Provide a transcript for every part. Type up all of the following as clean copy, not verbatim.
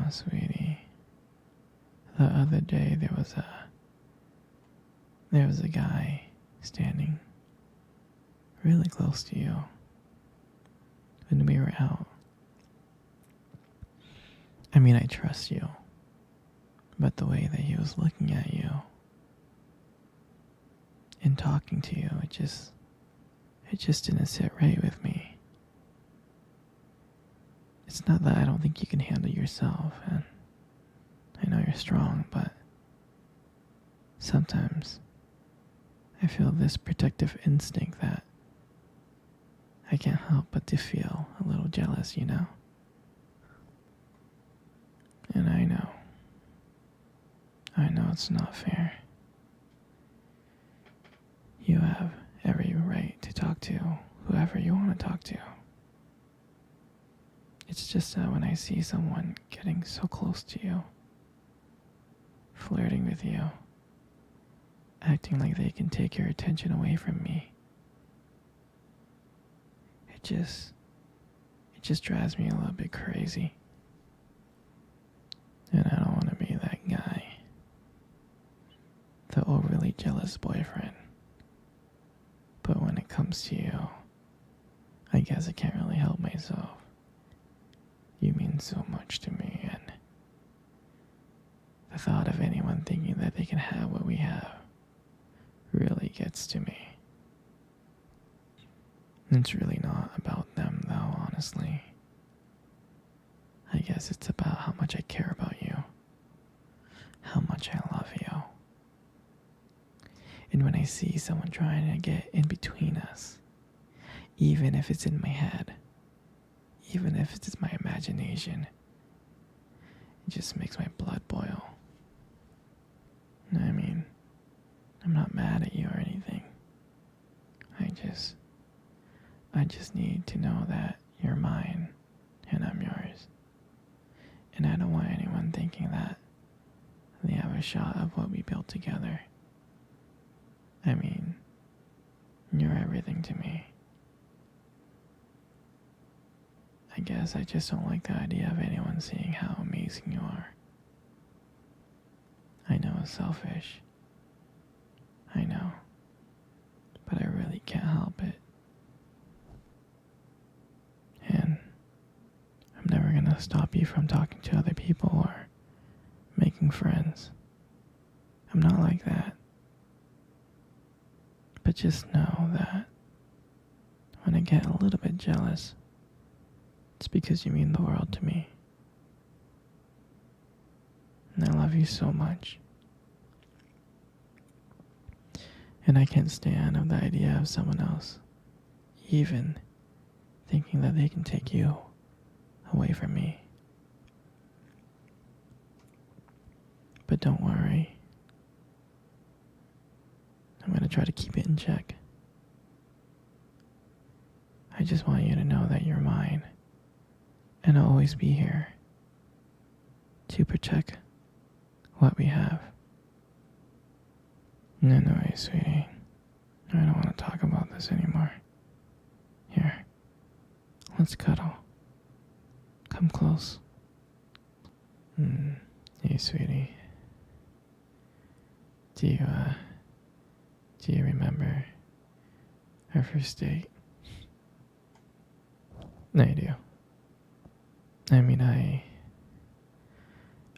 Sweetie. The other day there was a guy standing really close to you when we were out. I mean, I trust you, but the way that he was looking at you and talking to you, it just didn't sit right with me. It's not that I don't think you can handle yourself, and I know you're strong, but sometimes I feel this protective instinct that I can't help but to feel a little jealous, you know? And I know it's not fair. You have every right to talk to whoever you want to talk to. It's just that when I see someone getting so close to you, flirting with you, acting like they can take your attention away from me, it just drives me a little bit crazy. And I don't want to be that guy, the overly jealous boyfriend. But when it comes to you, I guess I can't really help myself. You mean so much to me, and the thought of anyone thinking that they can have what we have really gets to me. It's really not about them, though, honestly. I guess it's about how much I care about you, how much I love you. And when I see someone trying to get in between us, even if it's in my head, even if it's my imagination, it just makes my blood boil. I mean, I'm not mad at you or anything. I just need to know that you're mine and I'm yours. And I don't want anyone thinking that they have a shot of what we built together. I mean, you're everything to me. I guess I just don't like the idea of anyone seeing how amazing you are. I know it's selfish. I know. But I really can't help it. And I'm never gonna stop you from talking to other people or making friends. I'm not like that. But just know that when I get a little bit jealous, it's because you mean the world to me. And I love you so much. And I can't stand of the idea of someone else even thinking that they can take you away from me. But don't worry. I'm going to try to keep it in check. I just want you to know that you're mine. And I'll always be here to protect what we have. Anyway, sweetie, I don't want to talk about this anymore. Here, let's cuddle. Come close. Hey, sweetie. Do you remember our first date? I do. I mean, I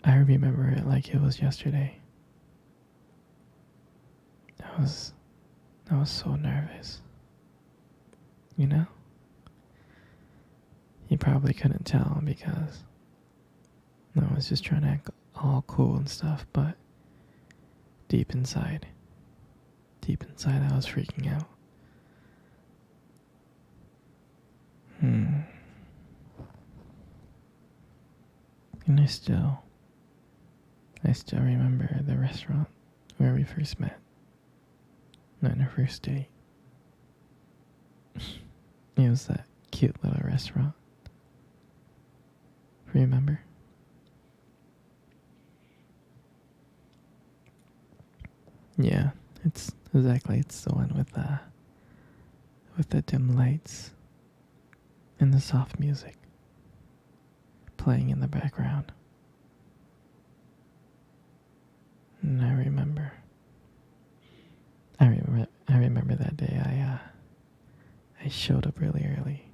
remember it like it was yesterday. I was so nervous. You know? You probably couldn't tell because I was just trying to act all cool and stuff, but deep inside I was freaking out. And I still remember the restaurant where we first met. On our first date. It was that cute little restaurant. Remember? Yeah, it's the one with the dim lights and the soft music playing in the background. showed up really early.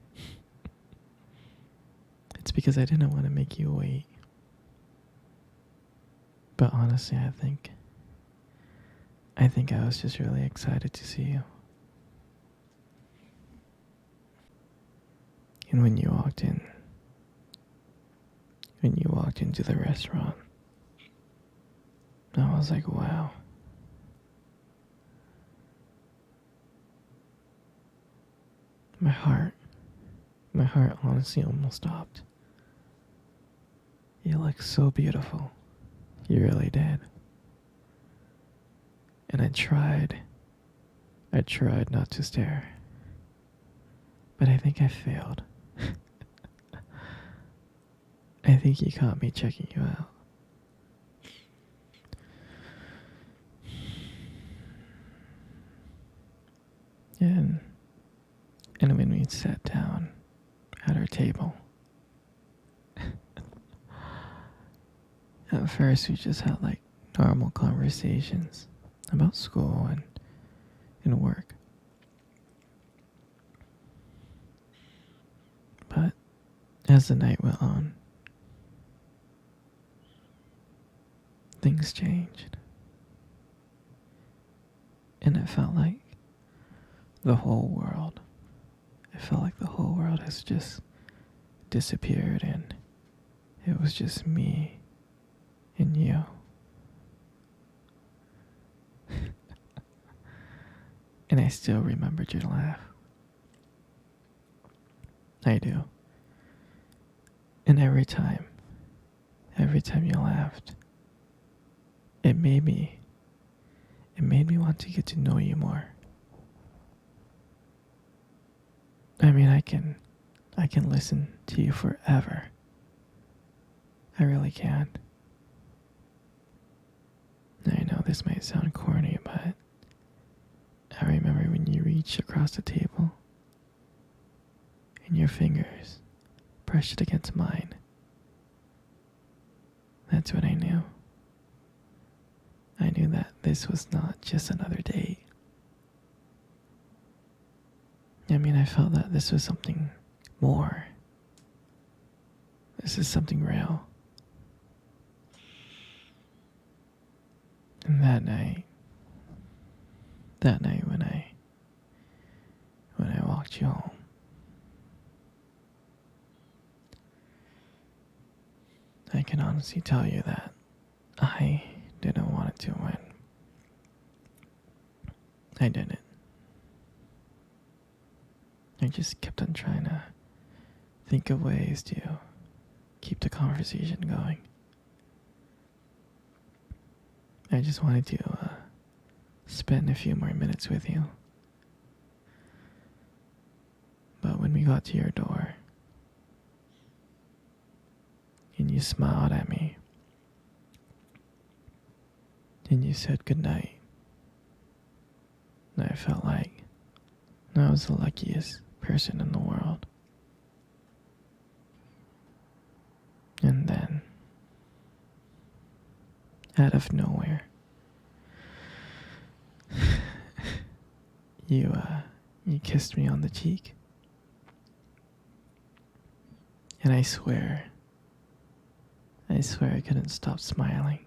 It's because I didn't want to make you wait. But honestly, I think I was just really excited to see you. And when you walked into the restaurant, I was like, wow. My heart honestly almost stopped. You look so beautiful. You really did. And I tried not to stare. But I think I failed. I think you caught me checking you out. And when we sat down at our table, at first we just had like normal conversations about school and work. But as the night went on, things changed. And it felt like the whole world has just disappeared, and it was just me and you. And I still remembered your laugh. I do. And every time you laughed, it made me want to get to know you more. I mean, I can listen to you forever. I really can. I know this might sound corny, but I remember when you reached across the table and your fingers pressed it against mine. That's when I knew. I knew that this was not just another date. I mean, I felt that this was something more. This is something real. And that night when I walked you home, I can honestly tell you that I didn't want it to win. I didn't. I just kept on trying to think of ways to keep the conversation going. I just wanted to spend a few more minutes with you. But when we got to your door, and you smiled at me, and you said goodnight, and I felt like I was the luckiest person in the world. And then, out of nowhere, you kissed me on the cheek. And I swear I couldn't stop smiling.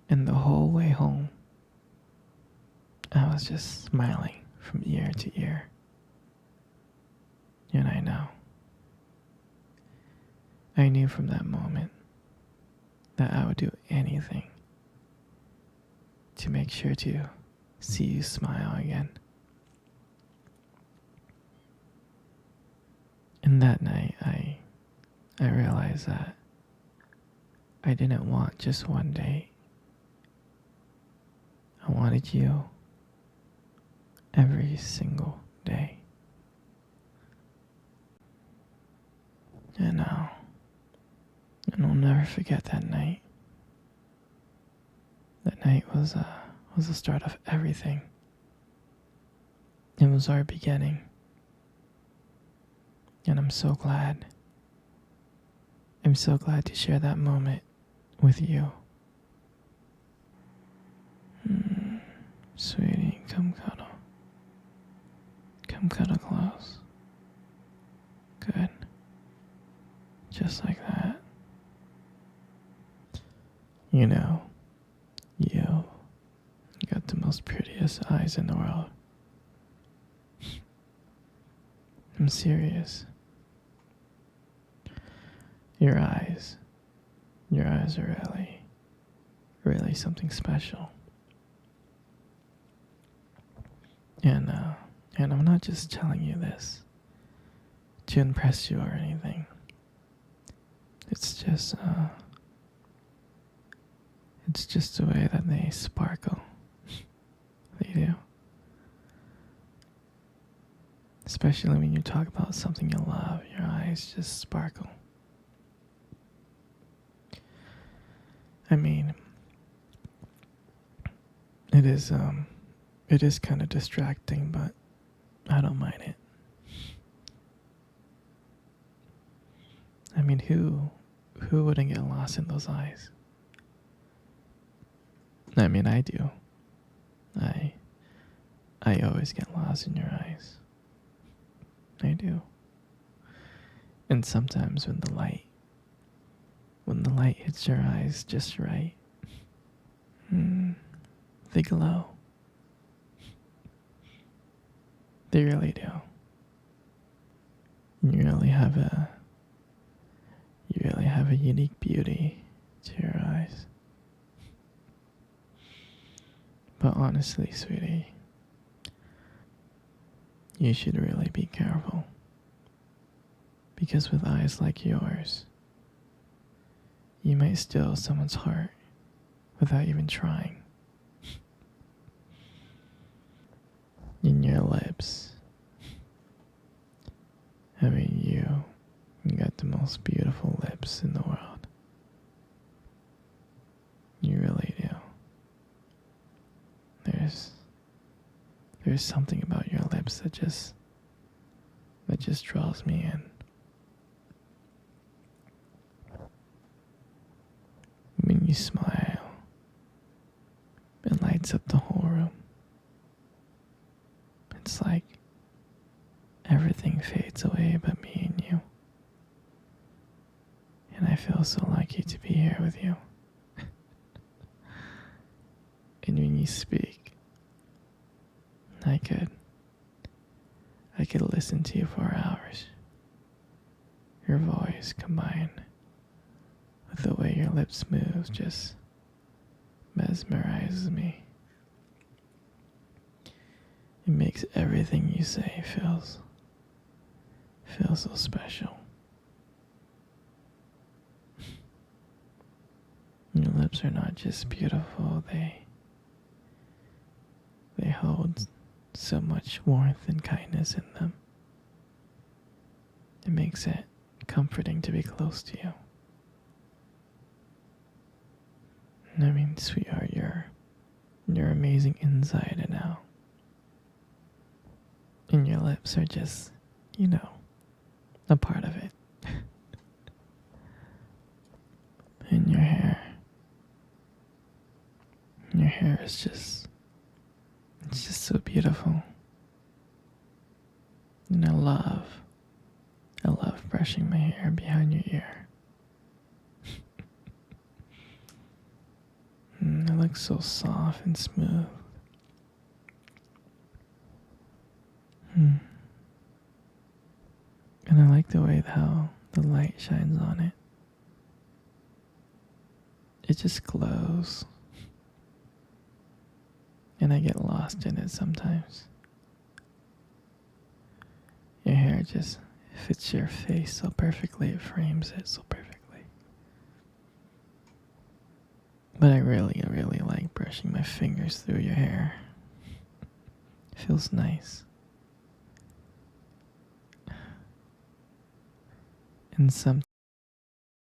And the whole way home, I was just smiling from ear to ear. And I knew from that moment that I would do anything to make sure to see you smile again. And that night, I realized that I didn't want just one date. I wanted you every single day. And I'll never forget that night. That night was the start of everything. It was our beginning. And I'm so glad. I'm so glad to share that moment with you. Sweetie, come cuddle. Come cuddle close. Good. Just like that. You know, you got the most prettiest eyes in the world. I'm serious. Your eyes are really, really something special. And I'm not just telling you this to impress you or anything. It's just the way that they sparkle. They do. Especially when you talk about something you love, your eyes just sparkle. I mean, it is kind of distracting, but I don't mind it. I mean, who wouldn't get lost in those eyes? I mean, I do. I always get lost in your eyes. I do. And sometimes when the light hits your eyes just right, they glow. They really do. You really have a unique beauty to your eyes. But honestly, sweetie, you should really be careful. Because with eyes like yours, you might steal someone's heart without even trying. In your lips, I mean, you got the most beautiful lips in the world. You really do. There's something about your lips that just draws me in. When you smile, it lights up the whole room. It's like everything fades away but me and you. And I feel so lucky to be here with you. And when you speak, I could listen to you for hours. Your voice combined with the way your lips move just mesmerizes me. It makes everything you say feel so special. Your lips are not just beautiful, they hold so much warmth and kindness in them. It makes it comforting to be close to you. I mean, sweetheart, you're amazing inside and out. And your lips are just, a part of it. And your hair is just, it's just so beautiful. And I love brushing my hair behind your ear. It looks so soft and smooth. And I like the way how the light shines on it. It just glows. And I get lost in it sometimes. Your hair just fits your face so perfectly, it frames it so perfectly. But I really, really like brushing my fingers through your hair. It feels nice. And